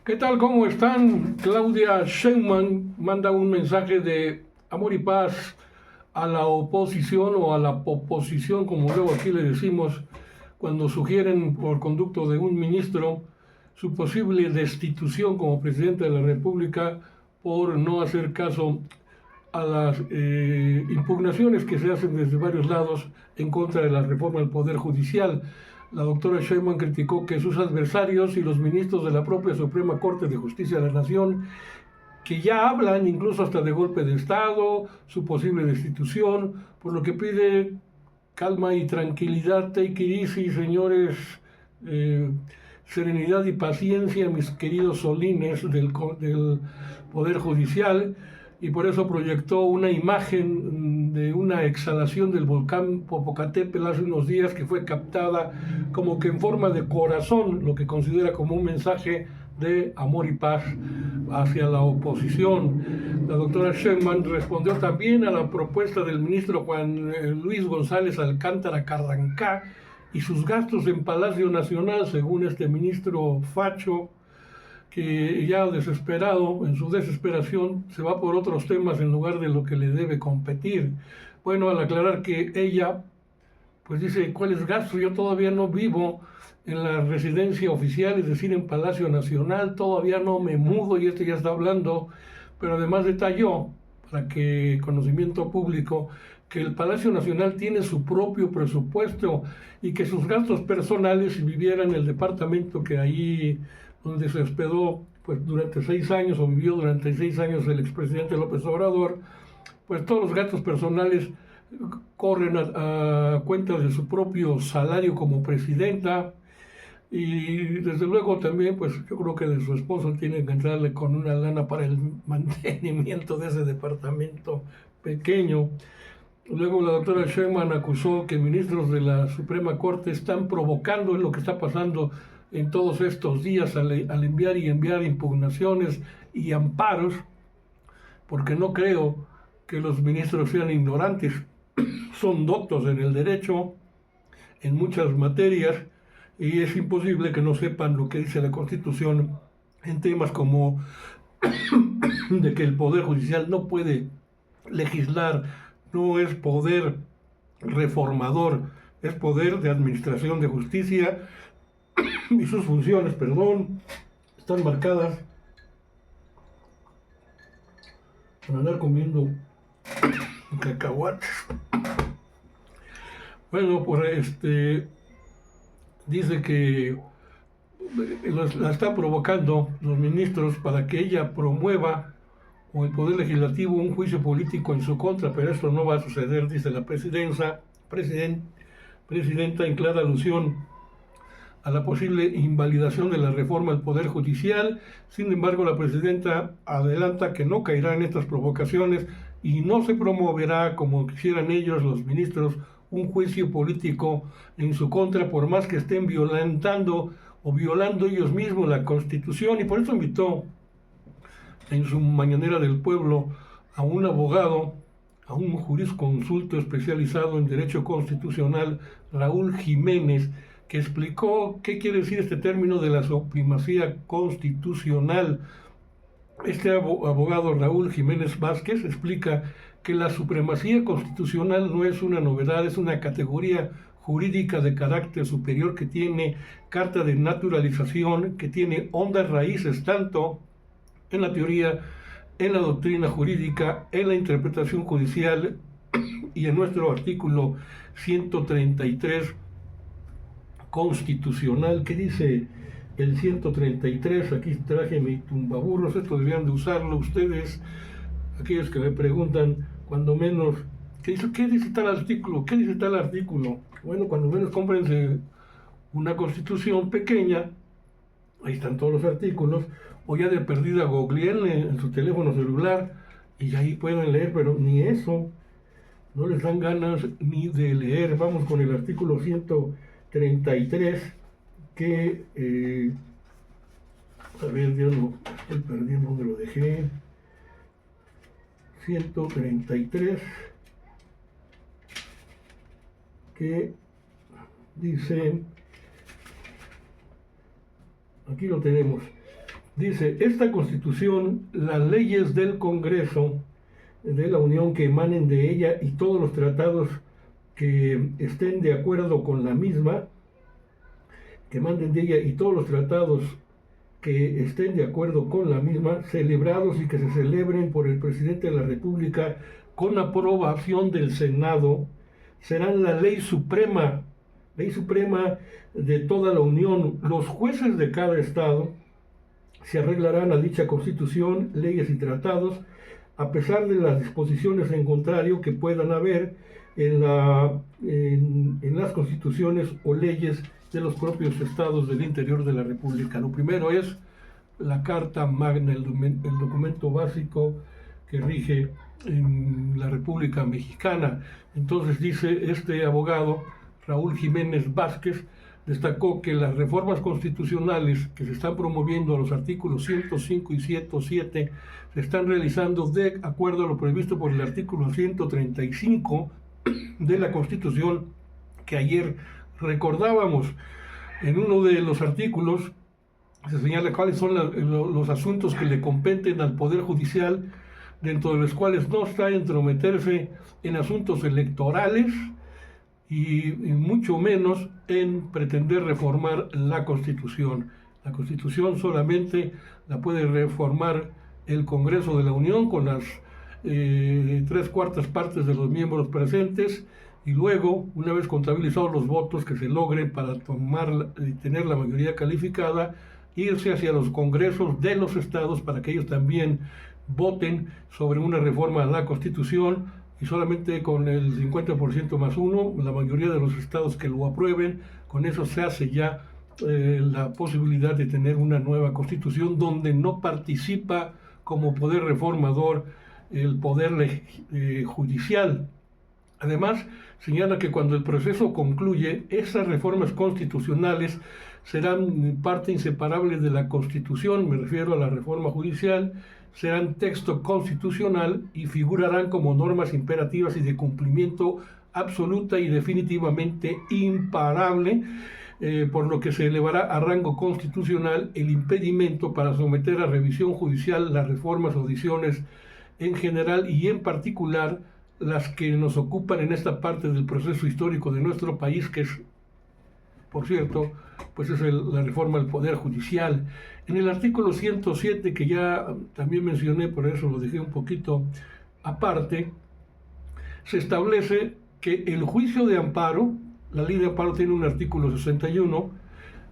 ¿Qué tal? ¿Cómo están? Claudia Sheinbaum manda un mensaje de amor y paz a la oposición o a la poposición, como luego aquí le decimos, cuando sugieren por conducto de un ministro su posible destitución como presidente de la República por no hacer caso a las impugnaciones que se hacen desde varios lados en contra de la reforma del Poder Judicial. La doctora Sheinbaum criticó que sus adversarios y los ministros de la propia Suprema Corte de Justicia de la Nación, que ya hablan incluso hasta de golpe de Estado, su posible destitución, por lo que pide calma y tranquilidad, take it easy, señores, eh, serenidad y paciencia, mis queridos solines del Poder Judicial, y por eso proyectó una imagen de una exhalación del volcán Popocatépetl hace unos días que fue captada como que en forma de corazón, lo que considera como un mensaje de amor y paz hacia la oposición. La doctora Sheinbaum respondió también a la propuesta del ministro Juan Luis González Alcántara Carrancá y sus gastos en Palacio Nacional, según este ministro facho, que ya desesperado, en su desesperación, se va por otros temas en lugar de lo que le debe competir. Bueno, al aclarar que ella, pues dice, ¿cuáles gastos? Yo todavía no vivo en la residencia oficial, es decir, en Palacio Nacional, todavía no me mudo y ya está hablando, pero además detalló, para que conocimiento público, que el Palacio Nacional tiene su propio presupuesto y que sus gastos personales, si viviera en el departamento que ahí donde se hospedó pues durante 6 años o vivió durante 6 años el expresidente López Obrador, pues todos los gastos personales corren a cuenta de su propio salario como presidenta y desde luego también pues yo creo que de su esposo tiene que entrarle con una lana para el mantenimiento de ese departamento pequeño. Luego la doctora Sheinbaum acusó que ministros de la Suprema Corte están provocando lo que está pasando en todos estos días al enviar y enviar impugnaciones y amparos, porque no creo que los ministros sean ignorantes, son doctos en el derecho, en muchas materias, y es imposible que no sepan lo que dice la Constitución en temas como de que el Poder Judicial no puede legislar, no es poder reformador, es poder de administración de justicia y sus funciones, perdón, están marcadas por andar comiendo cacahuates. Bueno, dice que la está provocando los ministros para que ella promueva o el Poder Legislativo un juicio político en su contra, pero esto no va a suceder, dice la presidenta en clara alusión a la posible invalidación de la reforma al Poder Judicial. Sin embargo, la presidenta adelanta que no caerá en estas provocaciones y no se promoverá, como quisieran ellos, los ministros, un juicio político en su contra, por más que estén violentando o violando ellos mismos la Constitución. Y por eso invitó en su mañanera del pueblo a un abogado, a un jurisconsulto especializado en Derecho Constitucional, Raúl Jiménez, que explicó qué quiere decir este término de la supremacía constitucional. Este abogado Raúl Jiménez Vázquez explica que la supremacía constitucional no es una novedad, es una categoría jurídica de carácter superior que tiene carta de naturalización, que tiene hondas raíces tanto en la teoría, en la doctrina jurídica, en la interpretación judicial y en nuestro artículo 133 constitucional. ¿Qué dice el 133? Aquí traje mi tumbaburros, esto deberían de usarlo ustedes, aquellos que me preguntan, cuando menos, ¿qué dice tal artículo? ¿Qué dice tal artículo? Bueno, cuando menos cómprense una constitución pequeña, ahí están todos los artículos, o ya de perdida googleenle en su teléfono celular y ahí pueden leer, pero ni eso, no les dan ganas ni de leer. Vamos con el artículo 133 que, a ver, ya lo estoy perdiendo, ¿dónde lo dejé? 133 que dice, aquí lo tenemos, Dice, esta Constitución, las leyes del Congreso de la Unión que emanen de ella y todos los tratados que estén de acuerdo con la misma, que manden de ella y todos los tratados que estén de acuerdo con la misma, celebrados y que se celebren por el presidente de la República con aprobación del Senado, serán la ley suprema de toda la Unión. Los jueces de cada estado se arreglarán a dicha Constitución, leyes y tratados, a pesar de las disposiciones en contrario que puedan haber en las constituciones o leyes de los propios estados del interior de la República. Lo primero es la Carta Magna, el documento básico que rige en la República Mexicana. Entonces dice este abogado, Raúl Jiménez Vázquez, destacó que las reformas constitucionales que se están promoviendo a los artículos 105 y 107 se están realizando de acuerdo a lo previsto por el artículo 135 de la Constitución, que ayer recordábamos. En uno de los artículos se señala cuáles son los asuntos que le competen al Poder Judicial, dentro de los cuales no está entrometerse en asuntos electorales y mucho menos en pretender reformar la Constitución. La Constitución solamente la puede reformar el Congreso de la Unión con las 3/4 partes de los miembros presentes, y luego, una vez contabilizados los votos que se logren para tener la mayoría calificada, irse hacia los congresos de los estados para que ellos también voten sobre una reforma a la Constitución, y solamente con el 50% más uno, la mayoría de los estados que lo aprueben, con eso se hace ya la posibilidad de tener una nueva Constitución donde no participa como poder reformador el poder judicial. Además, señala que cuando el proceso concluye, esas reformas constitucionales serán parte inseparable de la Constitución, me refiero a la reforma judicial, serán texto constitucional y figurarán como normas imperativas y de cumplimiento absoluta y definitivamente imparable, por lo que se elevará a rango constitucional el impedimento para someter a revisión judicial las reformas o decisiones en general y en particular las que nos ocupan en esta parte del proceso histórico de nuestro país, que es, por cierto, pues es la reforma del Poder Judicial. En el artículo 107, que ya también mencioné, por eso lo dejé un poquito aparte, se establece que el juicio de amparo, la ley de amparo tiene un artículo 61,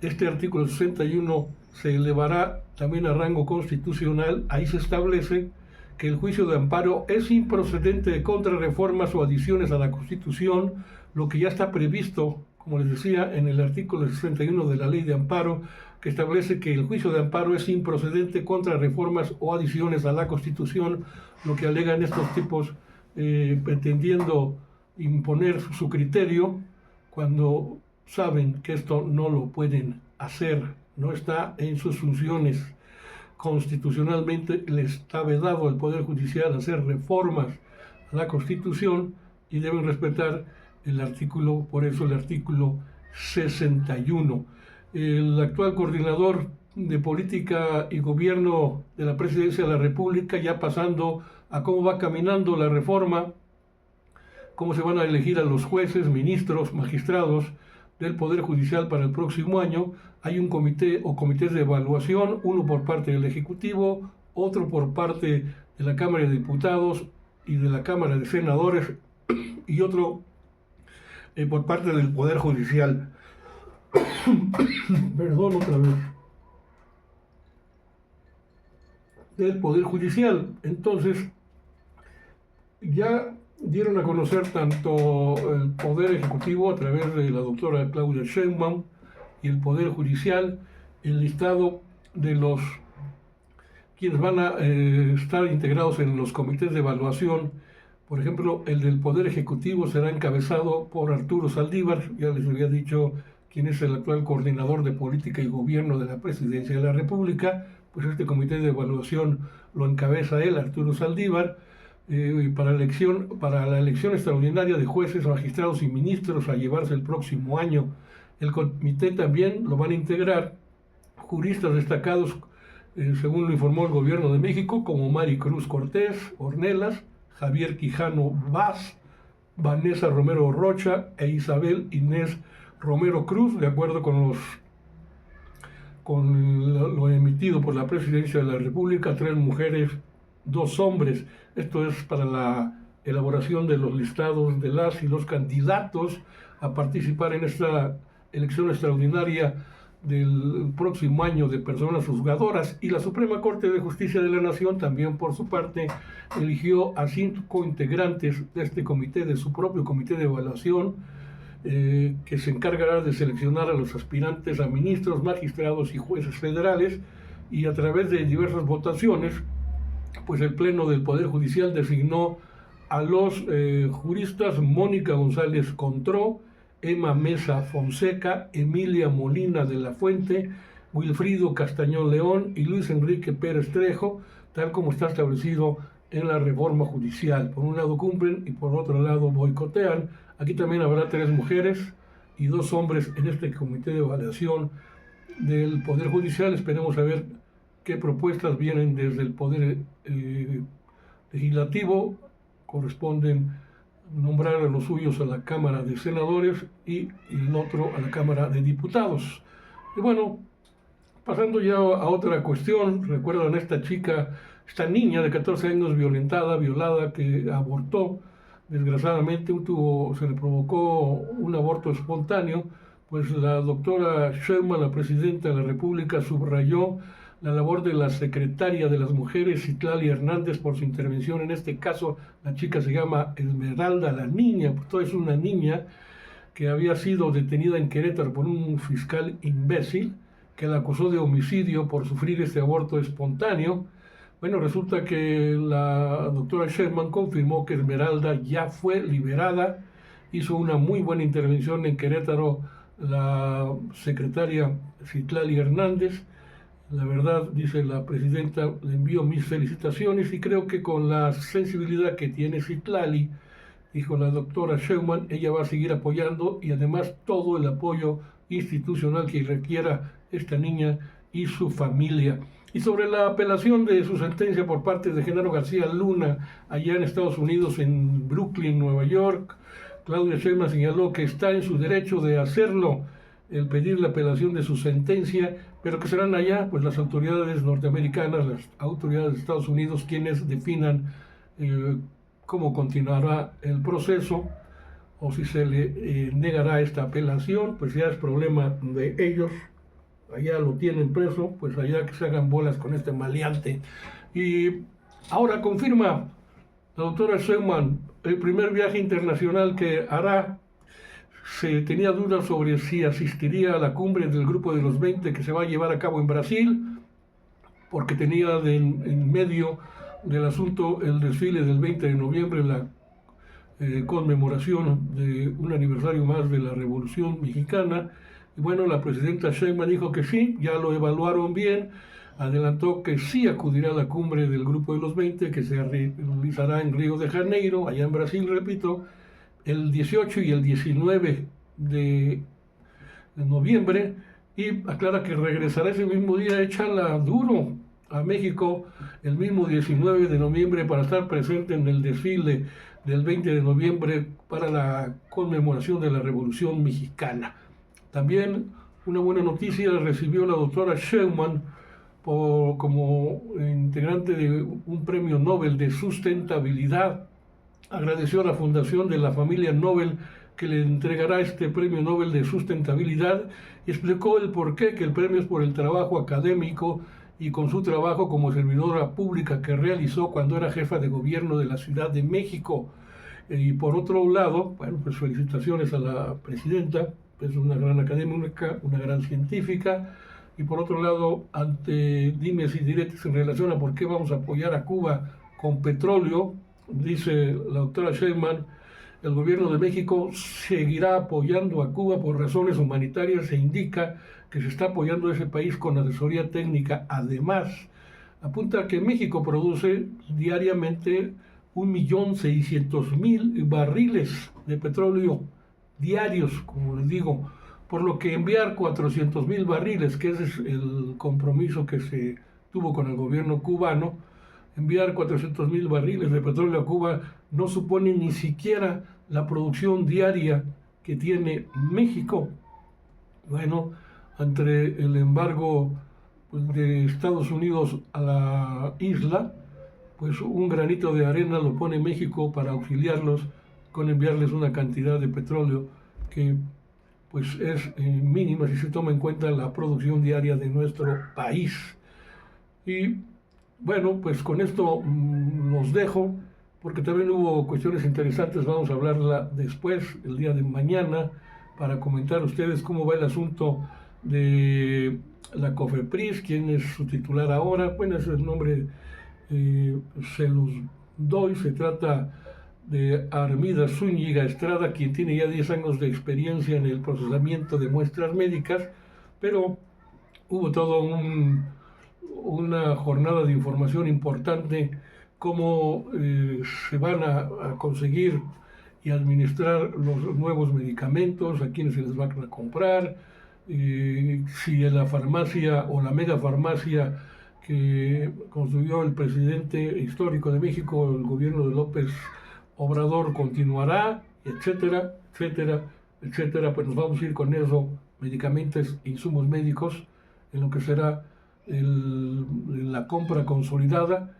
este artículo 61 se elevará también a rango constitucional. Ahí se establece que el juicio de amparo es improcedente de contrarreformas o adiciones a la Constitución, lo que ya está previsto, como les decía, en el artículo 61 de la Ley de Amparo, que establece que el juicio de amparo es improcedente contra reformas o adiciones a la Constitución, lo que alegan estos tipos pretendiendo imponer su criterio cuando saben que esto no lo pueden hacer, no está en sus funciones. Constitucionalmente les está vedado al Poder Judicial hacer reformas a la Constitución y deben respetar el artículo, por eso el artículo 61. El actual coordinador de política y gobierno de la Presidencia de la República, ya pasando a cómo va caminando la reforma, cómo se van a elegir a los jueces, ministros, magistrados del Poder Judicial para el próximo año. Hay un comité o comités de evaluación, uno por parte del Ejecutivo, otro por parte de la Cámara de Diputados y de la Cámara de Senadores, y otro por parte del Poder Judicial. Perdón, otra vez. Del Poder Judicial. Entonces, ya dieron a conocer tanto el Poder Ejecutivo a través de la doctora Claudia Sheinbaum y el Poder Judicial el listado de los quienes van a estar integrados en los comités de evaluación. Por ejemplo, el del Poder Ejecutivo será encabezado por Arturo Saldívar, ya les había dicho quién es el actual coordinador de política y gobierno de la Presidencia de la República, pues este comité de evaluación lo encabeza él, Arturo Saldívar. Para la elección extraordinaria de jueces, magistrados y ministros a llevarse el próximo año. El comité también lo van a integrar juristas destacados según lo informó el gobierno de México, como Maricruz Cortés Ornelas, Javier Quijano Vaz, Vanessa Romero Rocha e Isabel Inés Romero Cruz, de acuerdo con lo emitido por la Presidencia de la República, 3 mujeres, 2 hombres. Esto es para la elaboración de los listados de las y los candidatos a participar en esta elección extraordinaria del próximo año de personas juzgadoras. Y la Suprema Corte de Justicia de la Nación también, por su parte, eligió a 5 integrantes de este comité, de su propio comité de evaluación, que se encargará de seleccionar a los aspirantes a ministros, magistrados y jueces federales, y a través de diversas votaciones, pues el Pleno del Poder Judicial designó a los juristas Mónica González Contró, Emma Mesa Fonseca, Emilia Molina de la Fuente, Wilfrido Castañón León y Luis Enrique Pérez Trejo, tal como está establecido en la reforma judicial. Por un lado cumplen y por otro lado boicotean. Aquí también habrá 3 mujeres y 2 hombres en este comité de evaluación del Poder Judicial. Esperemos a ver qué propuestas vienen desde el Poder Legislativo. Corresponden nombrar a los suyos a la Cámara de Senadores y el otro a la Cámara de Diputados. Y bueno, pasando ya a otra cuestión, recuerdan a esta niña de 14 años violada, que abortó. Desgraciadamente se le provocó un aborto espontáneo. Pues la doctora Sheinbaum, la presidenta de la República, subrayó la labor de la secretaria de las Mujeres, Citlali Hernández, por su intervención en este caso. La chica se llama Esmeralda, la niña, pues es una niña que había sido detenida en Querétaro por un fiscal imbécil que la acusó de homicidio por sufrir este aborto espontáneo. Bueno, resulta que la doctora Sheinbaum confirmó que Esmeralda ya fue liberada. Hizo una muy buena intervención en Querétaro la secretaria Citlali Hernández. La verdad, dice la presidenta, le envío mis felicitaciones y creo que con la sensibilidad que tiene Citlali, dijo la doctora Sheinbaum, ella va a seguir apoyando y además todo el apoyo institucional que requiera esta niña y su familia. Y sobre la apelación de su sentencia por parte de Genaro García Luna, allá en Estados Unidos, en Brooklyn, Nueva York, Claudia Sheinbaum señaló que está en su derecho de hacerlo, el pedir la apelación de su sentencia, pero que serán allá pues las autoridades norteamericanas, las autoridades de Estados Unidos, quienes definan cómo continuará el proceso, o si se le negará esta apelación, pues ya es problema de ellos. Allá lo tienen preso, pues allá que se hagan bolas con este maleante. Y ahora confirma la doctora Sheinbaum el primer viaje internacional que hará. Se tenía dudas sobre si asistiría a la cumbre del Grupo de los 20 que se va a llevar a cabo en Brasil, porque tenía en medio del asunto el desfile del 20 de noviembre, la conmemoración de un aniversario más de la Revolución Mexicana. Y bueno, la presidenta Sheinbaum dijo que sí, ya lo evaluaron bien, adelantó que sí acudirá a la cumbre del Grupo de los 20 que se realizará en Río de Janeiro, allá en Brasil, repito, el 18 y el 19 de noviembre, y aclara que regresará ese mismo día, échala duro a México el mismo 19 de noviembre para estar presente en el desfile del 20 de noviembre para la conmemoración de la Revolución Mexicana. También una buena noticia recibió la doctora Sheinbaum como integrante de un premio Nobel de sustentabilidad. Agradeció a la Fundación de la Familia Nobel que le entregará este premio Nobel de sustentabilidad y explicó el porqué, que el premio es por el trabajo académico y con su trabajo como servidora pública que realizó cuando era jefa de gobierno de la Ciudad de México. Y por otro lado, bueno, pues felicitaciones a la presidenta, es una gran académica, una gran científica. Y por otro lado, ante dimes y diretes en relación a por qué vamos a apoyar a Cuba con petróleo, dice la doctora Sheinbaum, el gobierno de México seguirá apoyando a Cuba por razones humanitarias e indica que se está apoyando a ese país con asesoría técnica. Además, apunta que México produce diariamente 1.600.000 barriles de petróleo diarios, como les digo, por lo que enviar 400.000 barriles, que ese es el compromiso que se tuvo con el gobierno cubano. Enviar 400,000 barriles de petróleo a Cuba no supone ni siquiera la producción diaria que tiene México. Bueno, entre el embargo pues, de Estados Unidos a la isla, pues un granito de arena lo pone México para auxiliarlos con enviarles una cantidad de petróleo que pues es mínima si se toma en cuenta la producción diaria de nuestro país. Y bueno, pues con esto los dejo, porque también hubo cuestiones interesantes, vamos a hablarla después, el día de mañana, para comentar a ustedes cómo va el asunto de la COFEPRIS, quién es su titular ahora. Bueno, ese es el nombre, se los doy. Se trata de Armida Zúñiga Estrada, quien tiene ya 10 años de experiencia en el procesamiento de muestras médicas, pero hubo todo una jornada de información importante, cómo se van a conseguir y administrar los nuevos medicamentos, a quiénes se les van a comprar, si en la farmacia o la mega farmacia que construyó el presidente histórico de México, el gobierno de López Obrador, continuará, etcétera, etcétera, etcétera. Pues nos vamos a ir con eso, medicamentos e insumos médicos, en lo que será la compra consolidada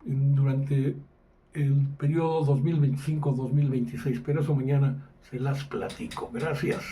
durante el periodo 2025-2026. Pero eso mañana se las platico. Gracias.